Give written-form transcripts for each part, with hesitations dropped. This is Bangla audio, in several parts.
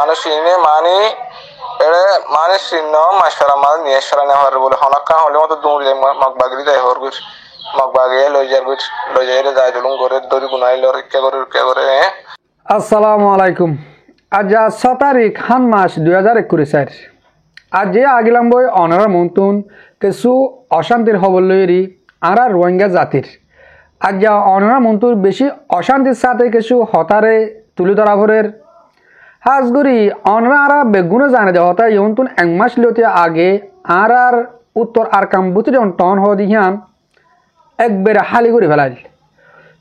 মানুষ ইনে মানি এড়ে মানুষ চিহ্ন মাছরা মাছ নিয়ে সারা নেওয়ার বলে হনাক্কা হলে মতো দৌড়ে মগবাগি যাই হর গুছ মগবাগি লই যার গুছ লই যাই যাই দুলুম করে দড়ি গুনাই লর কে করে আসসালামু আলাইকুম। আজ 6 তারিখ হান মাস 2021 আজ যে আগিলাম বই অনারা মন্তুন কিছু অশান্তির খবর লইরি আরা রোহিঙ্গা জাতির আজ অনারা মন্তুর বেশি অশান্তির সাথে কিছু হতারে তুলে ধরা ভরের হাজগুড়ি অনরা আরা বেগুনে জানে যে হতা ইয়ন্তুন এক মাস লতে আগে আর উত্তর আর কাম্বুতি টন হ দিহান একবার হালি করে ফেলাইল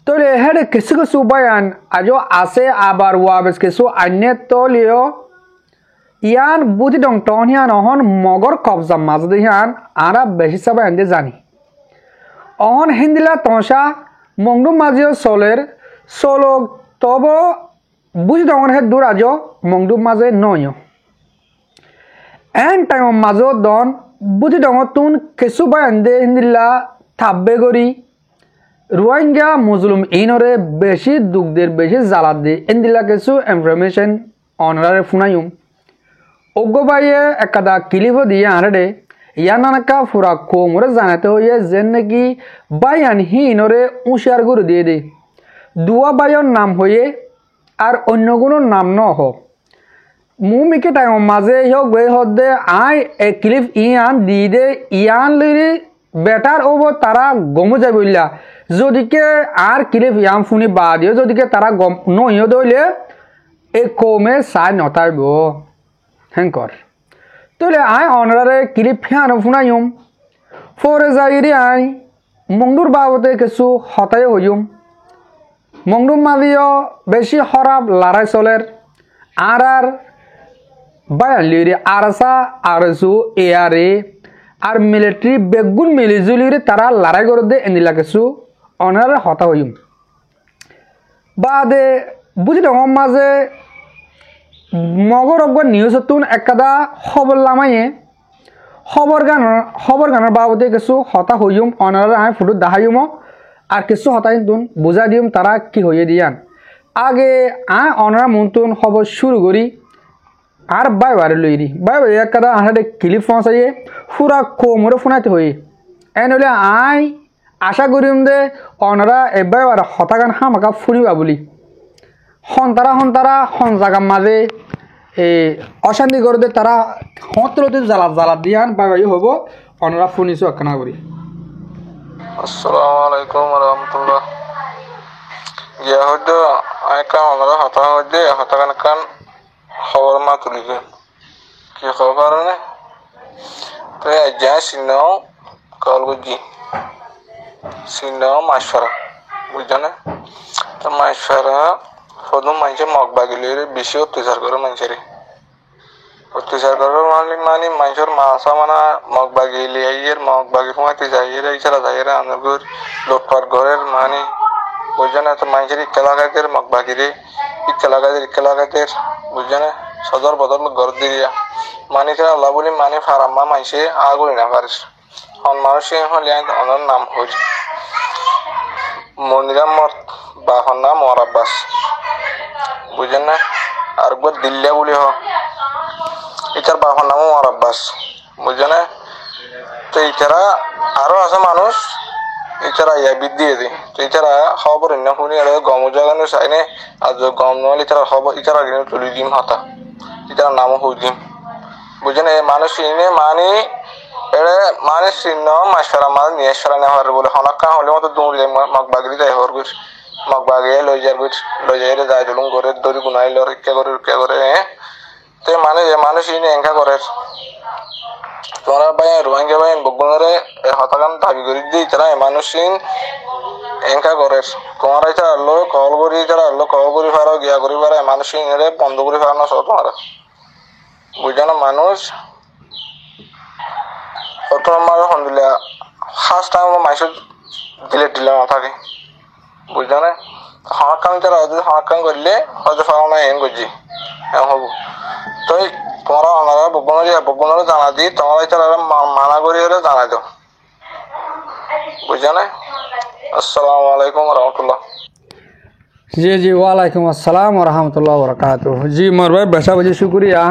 তোলে হেডে কিছু কিছু বয়ান আজও আছে আবার ওয়াবেস কিছু অন্য তলিও ইয়ান বুঝি ডং টন হিয়ান অহন মগর কবজা মাঝ দিহান আরা বেশি সবাই আনতে জানি অহন হিন্দিলা তসা মংডু মাঝিও সোলের সোলক তব বুঝি ডঙর হে দূর আজ মংডু মাঝে নয় এন টাইম মাঝো দন বুঝি ডঙর তুন কিছু বয়ান দে হিন্দিলা থাব্বে গরি রোহিঙ্গা মুসলিম ইনরে বেশি দুঃখদের বেশি জ্বালাত দিয়ে ইন্দিলা কিছু ইনফরমেশন অনারে ফুনাইম অজ্ঞ বাইয়ে একাদা কিলিফ দিয়ে আনরে ইয়ার নানাকা ফুরা কোমরে জানাতে হইয়ে যেন নাকি বাইয়ান হি ইনরে উঁশিয়ার গুরু দিয়ে দে দুয়া বাইয়ের নাম হয়ে আর অন্য কোনো নাম ন হ মুমিকে টাইম মাঝে হোক বে হদে আই এ ক্লিপ ইয়ান দি দে ইয়ান লইরে বেটার ওব তারা গমো যাই বললা যদিকে আর ক্লিপ ইয়াম ফুনি বা দিও যদিকে তারা গম নইও দইলে এ কমে সাই নতাইব হেঙ্কর তইলে আই অনারে ক্লিপ ফিয়ানো ফুনাইম ফরে যাইরি আই মংডুর বাবতে কিছু হতাই হইম মংডুর মাদিও বেশি হরাব লড়াই চলের আর বায়ান লিরে আরসা আরসু এয়ারে আর মিলিটারি বেগুন মিলিজুলিরে তারা লড়াই করে দে এনিলা কিছু অনারে হতা হইম বাদে বুঝি ডঙ মাঝে মগর অজ্ঞ নিউজতুন একাদা খবর লামাইয়ে খবর গানের বাবদে কিছু হতা হইম অনারে আমি ফুটো দেখাইম আর কিছু হতাই তুন বুঝাই দিম তারা কি হইয়ে দিয়ান আগে অনারা মন্তুন খবর শুরু করি আর বাইবারে লইরি বাইবারে একাদা আহারে ক্লিপ পৌঁছাইয়ে পুরা কোমরে ফোনাইতে হই এনলে আই আশা করিম দে অনারা এবার হতাগান হামাকা ফুরিবা বলি হন্তারা হন জাগার মাঝে অশান্তি করে দে তারা হতলতে জ্বালাত দিয়ান বাইবাই হব অনারা ফুনিছো একখানা করি। আসসালামু আলাইকুম ওয়া রাহমাতুল্লাহ। ইয়া হয়তো আইকা আমরা হতাগান কান খবর মা তুলিকে কি খবর না তো যা সিনো কল গুজি সিনো মাশরা বুঝছনা তো মাশরা ফদম মাইছে মগবাগিলে বেশি অত্যাচার করে মানুষেরে অত্যাচার করে মানে মানুষের মাসা মানা মগবাগিলে আইয়ের মগবাগি সময়তে যাইয়ের ইছাড়া যাইয়ের আনগুর লোটপাট ঘরের মানে বুঝছনা তো মানুষের ইকেলাগাদের মগবাগিরে ইকেলাগাদের বুঝছনা সদর বদল ঘর দিয়া মানে খেলা আল্লাহ বলি মানে ফারাম্মা মাইছে আগুলি না পারিস হন মানুষ হলে অনার নাম হই মনিরাম মত বা হন নাম মরাব্বাস বুঝেন না আর একবার দিল্লা বলি হ এটার বাবার নামও মরাব্বাস বুঝে না তো এছাড়া আরো আছে মানুষ এছাড়া ইয়া বৃদ্ধি দি তো এছাড়া খবর অন্য শুনি আর গম জাগানো চাইনে আর গম নহলে এছাড়া খবর এছাড়া তুলি দিম হতা এছাড়া নামও হই দিম বুঝেন মানুষ ইনে মানি এড়ে মানুষ চিহ্ন মাছরা মাছ নিয়ে সারা নেওয়ার বলে হনাক্কা হলে মতো দৌড়ে মগবাগি যাই হর গুছ মগবাগি লই যার গুছ লই যাই যাই দুলুম করে দড়ি গুনাই লর কে করে তো মানুষ ইনে এঙ্কা করে তোমরা ভাই রোহিঙ্গা ভাই বগুনরে হতাগান দাবি করে দিই তারা মানুষ এঙ্কা করে তোমরা এটা আলো কল করি ফারো গিয়া করি পারে মানুষ ইনে বন্ধ করে ফারানো সব তোমরা বুঝানো মানুষ আলহামদুলিল্লাহ ফার্স্ট টাইম মাইসে দিলে না থাকে বুঝলো না হকাম তারা হকাম করলে হয়তো ফারাও না এন করছি হব তো তোমরা ওনারা বগুনরে জানা দি তোমরা তারা মানা করি হলে জানাই দাও বুঝলো না। আসসালামু আলাইকুম ওয়া রাহমাতুল্লাহ। जी जी वालेकुम अस्सलाम वरहमतुल्लाहि वबरकातुह जी मोर भाई बेसा बजे शुक्रिया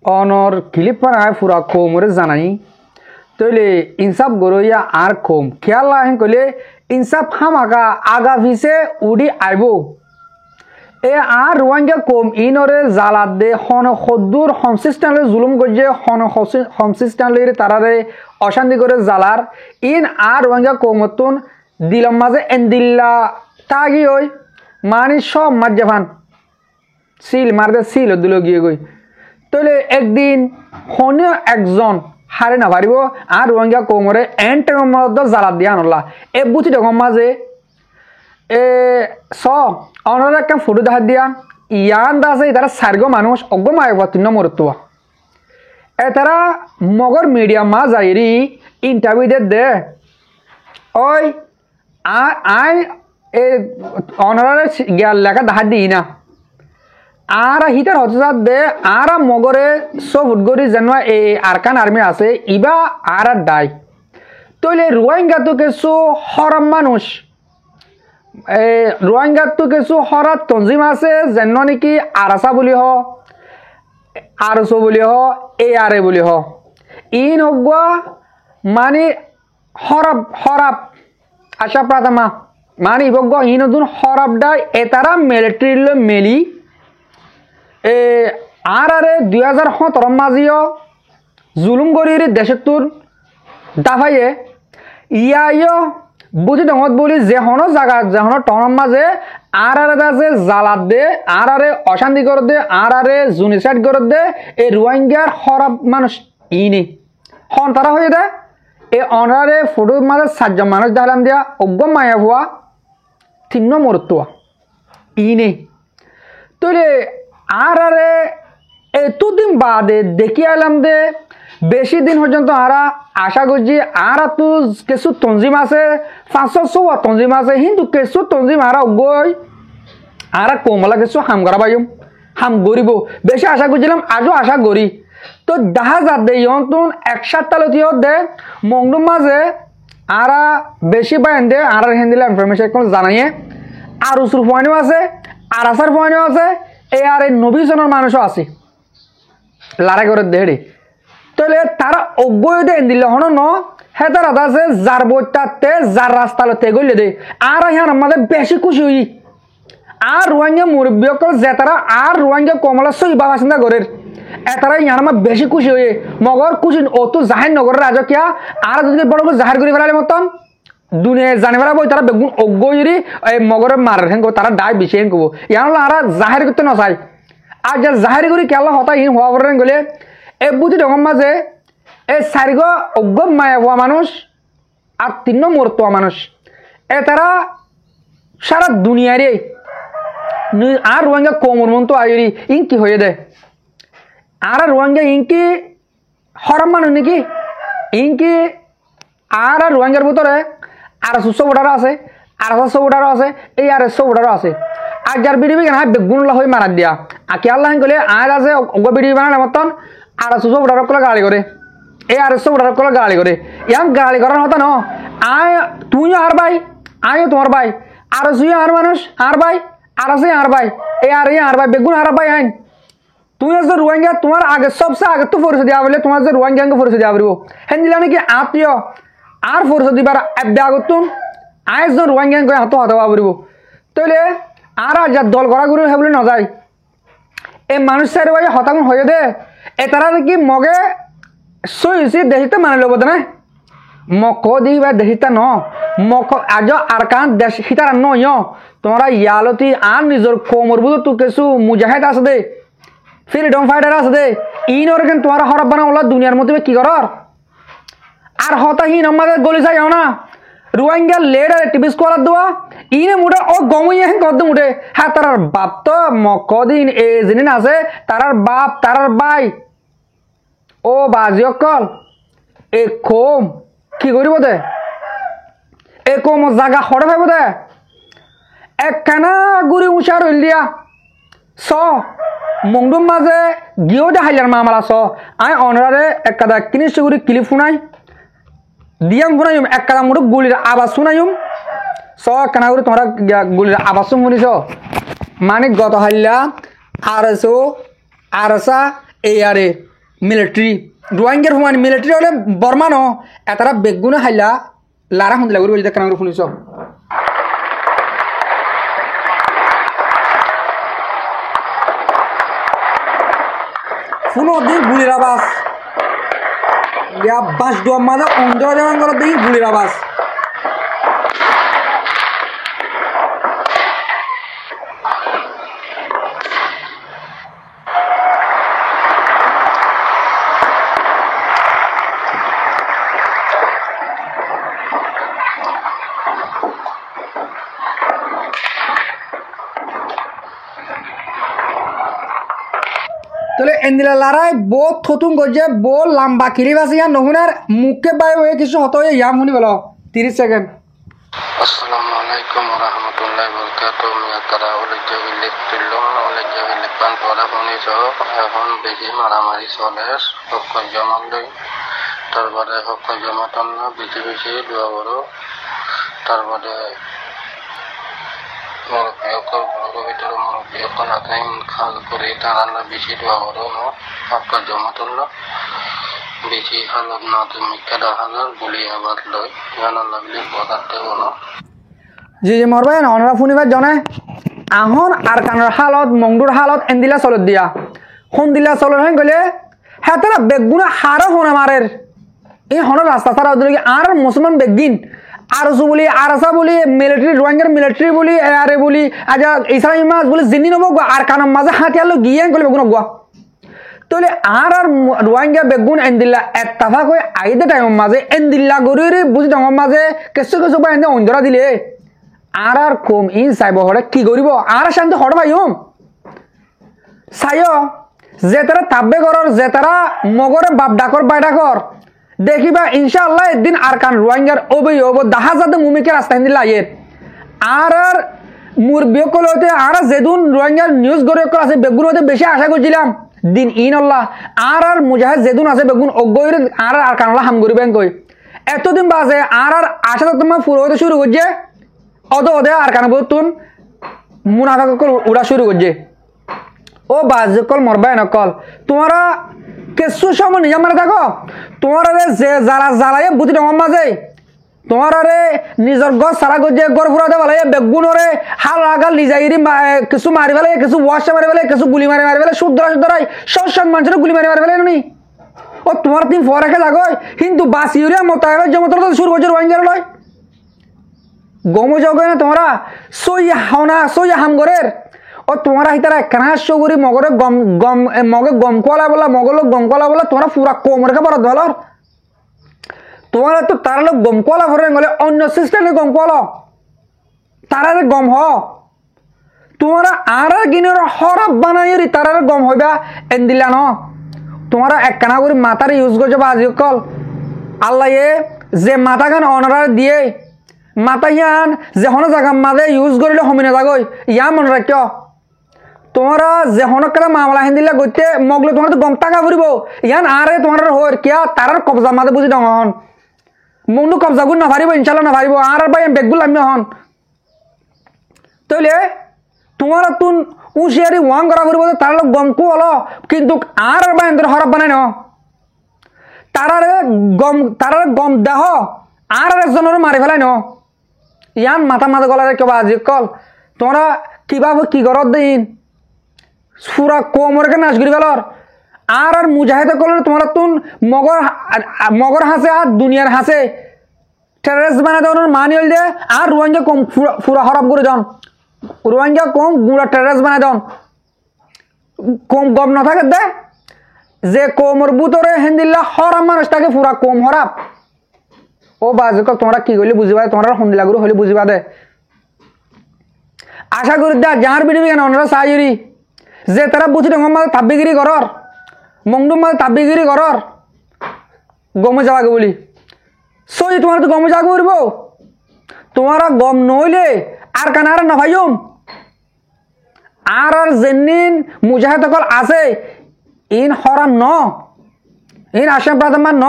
অনর ক্লিপ বানায় পুরা কোমরে জানাই তইলে ইনসাফ গরইয়া আর কম খেয়াল আহেন কইলে ইনসাফ হামাকা আগা ভিসে উডি আইবো এ আর রোয়াঙ্গা কম ইনরে জালাত দে হন খদ্দুর হমসিস্টানলে জুলুম গজে হন হমসিস্টানলে তারারে অশান্তি করে জালার ইন আর রোয়াঙ্গা কমতুন দিলম মাঝে এন্দিল্লা তাগি ওই মানে সব মারজাফান সিল মারদে সিল দিল গিয়ে গই তইলে একদিন হনে একজন হারে না পারিব আর রোহিঙ্গা কোমরে এন টাইমের মধ্যে জালাত দিয়া আনলা এ বুঝি রকম মাঝে এ স অনর একটা ফটো দেখা দিয়া ইয়ান দাসে তারা সার্গ মানুষ অজ্ঞ মায়বা তিন মরতুয়া এ তারা মগর মিডিয়া মা যাইরি ইন্টারভিউ দে ওই আই এ অনরের জ্ঞান লেখা দেখা দিই না আর হিটার হঠাৎ দে আর মগরে সব গরি যেন এই আরকান আর্মি আছে ইবা আর ডাই তইলে রোহিঙ্গা তো কিছু হরাম মানুষ রোহিঙ্গা তো কিছু হরাত তঞ্জিম আছে যেন নাকি আরাসা বুলি হ আরসো বুলি হ এ আরে বুলি হ ইন হগুয়া মানে হরাব হরাব আশা প্রাথমা মানে ইবগ ইনদুন হরাব ডাই এ তারা মিলিটারি মেলি আর আরে 2017 মাজিও জুলুম গরির দেশের তোর দাফাইয়ে ইয়াইও বুঝি ডঙত বলি যে হনো জায়গা যে হনো টনের মাঝে আর আরে আছে জালাত দে আর আরে অশান্তি করে দে আর আরে জুনিসাইড করে দে এই রোহিঙ্গার হরাব মানুষ ইনি হন তারা হয়ে দে এই অনারে ফটোর মাঝে 7 জন মানুষ দেখালাম দিয়া অজ্ঞ মায়া হওয়া 3 মরতুয়া ইনি তইলে আর আরে এতদিন বাদে দেখি আলাম দে বেশি দিন পর্যন্ত আরা আশা করছি আর তো কিছু তঞ্জিম আছে 500 তঞ্জিম আছে কিন্তু কিছু তঞ্জিম আরা গই আর কমলা কিছু হাম করা পাইম হাম গরিব বেশি আশা করছিলাম আজও আশা করি তো দেখা যা দে ইয়ন্তন একসাথ তালতিও দে মংডুম মাঝে আরা বেশি বাইন দে আর হেন্দিলা ইনফরমেশন কোন জানাইয়ে আর উসুর পয়েন্টও আছে আর আসার পয়েন্টও আছে এই আর এই নবীজনের মানুষও আছে লড়াই করে দেড়ে তাহলে তারা অজ্ঞই দে দিলে হন ন হ্যাঁ তারা আছে যার বইটাতে যার রাস্তালতে গইলে দে আর হ্যাঁ আমাদের বেশি খুশি হই আর রোহিঙ্গা মুরব্বী যে তারা আর রোহিঙ্গা কমলা সই বাবা চিন্তা করে তারা ইয়ার আমার বেশি খুশি হয়ে মগর খুশি অত জাহির নগরের রাজকিয়া আর যদি বড় জাহির করে ফেলালে মতন দুনিয়া জানি ফেলা বই তারা বেগুন অজ্ঞই এই মগরের মার হেন তারা ডাই বেশি হেন কব ইয়ার আর জাহির করতে নচাই আর যা জাহির করি কেলা হতা ইন হওয়া পড়েন গেলে এ বুঝি ডঙর মাঝে এই 4 অজ্ঞ মায়া হওয়া মানুষ আর 3 মরতুয়া মানুষ এ তারা সারা দুনিয়ারে আর রোহিঙ্গা কোমর মন তো আইরি ইন কি হয়ে দে আর রোহিঙ্গা ইনকি হরাম মানুষ নাকি ইনকি আর রোহিঙ্গার ভিতরে আর 600 ভোটারও আছে আর 700 ভোটারও আছে এই আর 100 ভোটারও আছে আর যার বিডিবি কেন বেগুনলা হয়ে মারা দিয়া আর কে আল্লাহ গেলে আর আছে অজ্ঞ বিডিবি বানালে মতন আর 600 ভোটার করে গাড়ি করে এই আর 100 ভোটার করে গাড়ি করে ইয়াং গাড়ি করার হতা ন আয় তুই আর ভাই আয় তোমার ভাই আর সুই আর মানুষ আর ভাই আর আছে আর ভাই এই আর ভাই বেগুন আর ভাই আইন তুই যে রোহিঙ্গা তোমার আগে সবচেয়ে আগে তো পরিচয় দেওয়া বলে তোমার যে রোহিঙ্গাকে পরিচয় দেওয়া বলবো হ্যাঁ দিলা নাকি আত্মীয় আর পরিচয় দিবার আব্দা আগতুন আয় যে রোহিঙ্গাকে হাত হাত বলবো তাইলে আর যা দল করা গুরু হে বলে নজায় এই মানুষ চাই ভাই হতাগুন হয়ে দে এ তারা কি মগে সইছি দেখিতে মানে লব না মক দিবা দেখিতা ন মক আজ আর কান দেশ হিতার নয় তোমরা ইয়ালতি আর নিজের কোমর বুঝো তো কিছু মুজাহিদ আছে দে ফ্রিডম ফাইটার আছে দে ইনর কেন তোমার হরব বানা ওলা দুনিয়ার মধ্যে কি করার আর হতাহীন আমাদের গলি যাই না রোহিঙ্গা লেডার টিভি স্কোয়ার দেওয়া ইনে মুঠে ও গমই হেন কদ মুঠে হ্যাঁ তার বাপ তো মকদিন এ জিনিস আছে তারার বাপ তারার ভাই ও বাজি অকল এ কম কি করিব দে এ কম জাগা হরে ভাইব দে একখানা গুড়ি উঁচা রইল দিয়া স মংডুম মাঝে গিয়েও দেখাইলার মামালা স আই অনরারে একটা কিনিস গুড়ি ক্লিপ শুনাই দিয়াম শুনাইম একটা মুঠো গুলির আওয়াজ শুনাইম কেনা করে তোমরা গুলির আবাস শুনিছ মানে গত হাল্লা আরএসা এআরএ মিলিটারি রোহিঙ্গার মানে মিলিটারি হলে বর্মা ন এতারা বেগুনে হাল্লা লারা শুনলা করে বলি কেনা করে শুনিছ শুনো দিন গুলির আবাস বাস দোয়া মাঝে অন্ধ দেওয়ার দিন গুলির আবাস তাহলে এন্দিলা লারাই বো থতুন গজে বো লম্বা কিলি বাসিয়া নহুনার মুখে বাই হয়ে কিছু হতো ইয়াম শুনি বলো 30 সেকেন্ড আসসালামু আলাইকুম ওয়া রাহমাতুল্লাহি ওয়া বারাকাতুহু মিয়া তারা ওলে জগিলে তিল্লং ওলে জগিলে পান পড়া শুনিছ এখন বেশি মারামারি চলে হক জমা লই তারপরে হক জমা তন বেশি বেশি দোয়া করো তারপরে ভিতরে খাল করে তারা বেশি দোয়া করো হক জমা তন বেশি হালত না তুমি কেডা হাজার বলি আবার লই জানা লাগলে বদাতে বলো জি মরবাই অনরা ফুনিবার জনে আহন আর কানের হালত মংডুর হালত এন্দিলা চলত দিয়া হন দিলা চলত হয়ে গেলে হ্যাঁ তারা বেগুনা হারও হোনা মারের এই হন রাস্তা ছাড়া ওদেরকে আর মুসলমান বেগিন আরসু বলি আরসা বলি মিলিটারি রোহিঙ্গার মিলিটারি বলি আরে বলি আজ ইসলামী মাছ বলি জিনি নব আর কানার মাঝে হাতিয়ালো গিয়ে গেলে বেগুন গুয়া তাহলে আর রোহিঙ্গা বেগুন এন্দিল্লা এত্তাফা কই আইদে টাইমের মাঝে এন্দিল্লা গরিরে বুঝি টাইমের মাঝে কিছু কিছু বা এনে অন্ধরা দিলে আর কম ইন চাইব হরে কি করিব আর শান্তি হর ভাইম চাই যে তারা তাব্বে করর যে তারা মগরে বাপ ডাকর বাই ডাকর দেখিবা ইনশাআল্লাহ একদিন আর কান রোহিঙ্গার ওবে ওব দাহা যাতে মুমিকে রাস্তা হিন্দিলা আইয়ের আর মুর বিয়কল হতে আর যেদিন রোহিঙ্গার নিউজ গড়ে আছে বেগুন হতে বেশি আশা করছিলাম দিন ইন আল্লাহ আর মুজাহিদ যেদিন আছে বেগুন অগৈর আর কানলা হাম করিবেন কই এতদিন বাজে আর আশা তোমার ফুল হতে শুরু করছে অদে আর কান বতুন মুনাফা উড়া শুরু করছে ও বাজ কল মরবাই নকল তোমারা কিছু সময় নিজে মারে থাকো তোমার যে যারা জ্বালাইয়ে বুদ্ধি ডঙর মাঝে তোমার নিজের গছ সারা গজে গড় ফুরাতে ভালো বেগুনরে হাল আগাল লিজাইরি কিছু মারি ফেলে কিছু ওয়াশা মারি ফেলে কিছু গুলি মারি ফেলে শুদ্ধরাই সব মানুষের গুলি মারি ফেলে নি ও তোমার তিন ফরেখে লাগো কিন্তু বাসিউরিয়া মোতাবেক যে মতো শুরু করছে রোহিঙ্গার লয় গমো যাও না তোমরা সই হামগরের ও তোমরা হিতারা কেনা সগুরি মগরে গম গম মগে গম কলা বলা মগল গম কলা বলা তোমরা পুরা কোমর কে বড় ধলর তোমার তো তার লোক গম কলা ভরে গেলে অন্য সিস্টেমে গম কলা তারা গম হ তোমরা আর গিনের হরাপ বানাই তারা গম হইবা এন্দিলা ন তোমরা একখানা করে মাথার ইউজ করছো বা আজি কল আল্লাহ যে মাথা গান অনার দিয়ে মাথা ইয়ান যে হন জায়গা মাঝে ইউজ করিলে হমিনে যাগই ইয়া মনে রাখ তোমরা যে হনকেলা মামলা হিন্দিলা গইতে মগলে তোমার তো গম টাকা ফুরিব ইয়ান আরে তোমার হর কিয়া তার কবজা মাঝে বুঝি ডঙ হন মুন্ডু কবজা গুণ নাভারিব ইনশাল্লাহ নাভারিব আর ভাই বেগুল আমি হন তাইলে তোমার তুন উশিয়ারি ওয়াং করা ফুরিব তার লোক গম কু হলো কিন্তু আর ভাই হরপ বানাই ন তারারে গম দেহ আর একজনের মারি ফেলাই ন ইয়ান মাথা মাথা গলারে কেবা আজি কল তোমরা কিবা কি করত দিন পুরা কোমরকে নাচ করি ফেলর আর মুজাহিদ কলর তোমরা তুন মগর হাসে আর দুনিয়ার হাসে টেররিস্ট বানাই দেওয়ার মানি হল দে আর রোহিঙ্গা কম পুরা হরপ করে যান রোহিঙ্গা কম গুড়া টেররিস্ট বানাই দেন কম গম না থাকে দে যে কোমর বুতরে হিন্দিল্লা হরাপ মানুষটাকে পুরা কম হরাপ ও বাজে তোমরা কি করলে বুঝিবা তোমরা সন্দিলা গুরু হলে বুঝিবা দে আশা করি দা যার ভিডিও কেন ওনারা চাইরি যে তারা বুঝি ডঙর মাঝে তাব্বিগিরি করর মংডুম মাঝে তাব্বিগিরি করর গমে যাওয়াকে বলি সই তোমার তো গমে যাওয়া করব তোমারা গম নইলে আর কানার না ভাইম আর যেনিন মুজাহিদ সকল আছে ইন হরাম ন ইন আসাম প্রাধান্য ন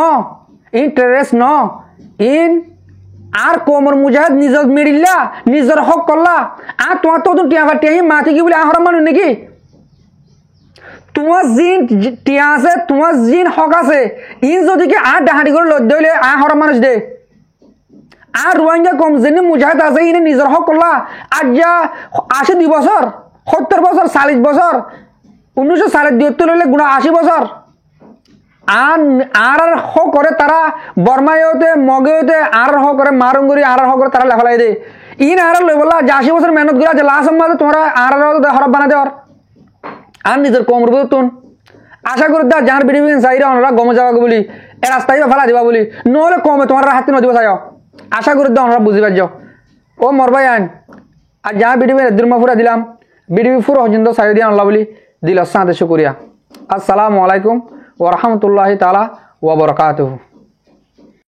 ইন টেররিস্ট ন ইন আর কোমর মুজাহিদ নিজর মেরিল্লা নিজর হক করলা আর তোমার তো টিয়া ফাটিয়া মাতি কি বলে আহর মানুষ নাকি তোমার জিন টিয়া আছে তোমার জিন হক আছে ইন যদি কি আর ডাহাটি করে লজ্জা হইলে আহর মানুষ দে আর রোহিঙ্গা কম যিনি মুজাহিদ আছে ইনি নিজের হক করলা আজ যা 82 বছর 70 বছর 40 বছর 1972 হইলে গুণা 80 বছর আর হক করে তারা বর্মায়তে মগেতে আর হক করে মারুঙ্গুরি আর হক করে তারা লেফালাই দে ইন আর লই বলা যে 80 বছর মেহনত করে আছে লাস্ট মাঝে তোমরা আর হরব বানা দেওয়ার আর নিজের কমর তুন আশা করি দা যার ভিডিও চাইরা ওনারা গমে যাওয়া বলি এ রাস্তায় ফেলা দিবা বলি নহলে কমে তোমার হাতে নদীব চাই আশা করি দা ওনারা বুঝি পারছ ও মরবাই আইন আর যা ভিডিও দুর্মা ফুরা দিলাম ভিডিও ফুরা হজন্ত চাই দিয়া আল্লাহ বলি দিল সাথে শুক্রিয়া আসসালামু আলাইকুম ওয়া রাহমাতুল্লাহি তাআলা ওয়া বারাকাতুহু।